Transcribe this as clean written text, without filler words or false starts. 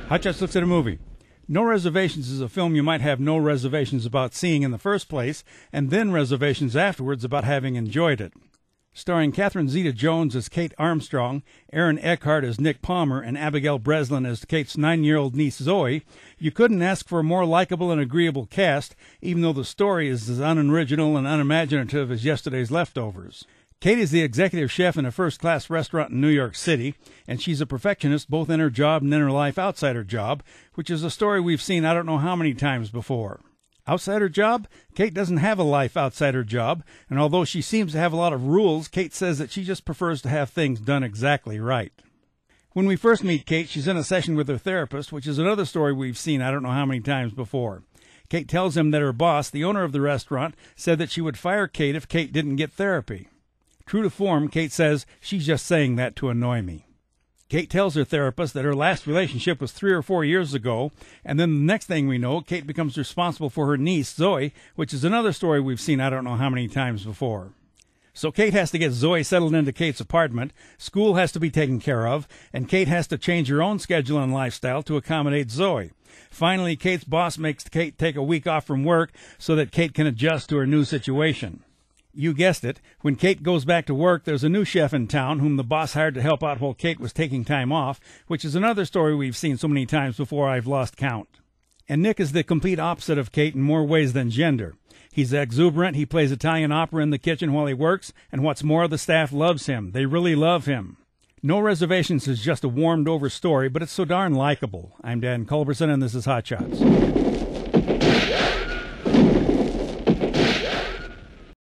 Hotshot looks at a movie. No Reservations is a film you might have no reservations about seeing in the first place, and then reservations afterwards about having enjoyed it. Starring Catherine Zeta-Jones as Kate Armstrong, Aaron Eckhart as Nick Palmer, and Abigail Breslin as Kate's 9-year-old niece Zoe, you couldn't ask for a more likable and agreeable cast, even though the story is as unoriginal and unimaginative as yesterday's leftovers. Kate is the executive chef in a first-class restaurant in New York City, and she's a perfectionist both in her job and in her life outside her job, which is a story we've seen I don't know how many times before. Outside her job, Kate doesn't have a life outside her job, and although she seems to have a lot of rules, Kate says that she just prefers to have things done exactly right. When we first meet Kate, she's in a session with her therapist, which is another story we've seen I don't know how many times before. Kate tells him that her boss, the owner of the restaurant, said that she would fire Kate if Kate didn't get therapy. True to form, Kate says, she's just saying that to annoy me. Kate tells her therapist that her last relationship was 3 or 4 years ago, and then the next thing we know, Kate becomes responsible for her niece, Zoe, which is another story we've seen I don't know how many times before. So Kate has to get Zoe settled into Kate's apartment, school has to be taken care of, and Kate has to change her own schedule and lifestyle to accommodate Zoe. Finally, Kate's boss makes Kate take a week off from work so that Kate can adjust to her new situation. You guessed it, when Kate goes back to work, there's a new chef in town whom the boss hired to help out while Kate was taking time off, which is another story we've seen so many times before I've lost count. And Nick is the complete opposite of Kate in more ways than gender. He's exuberant, he plays Italian opera in the kitchen while he works, and what's more, the staff loves him. They really love him. No Reservations is just a warmed-over story, but it's so darn likable. I'm Dan Culberson, and this is Hot Shots.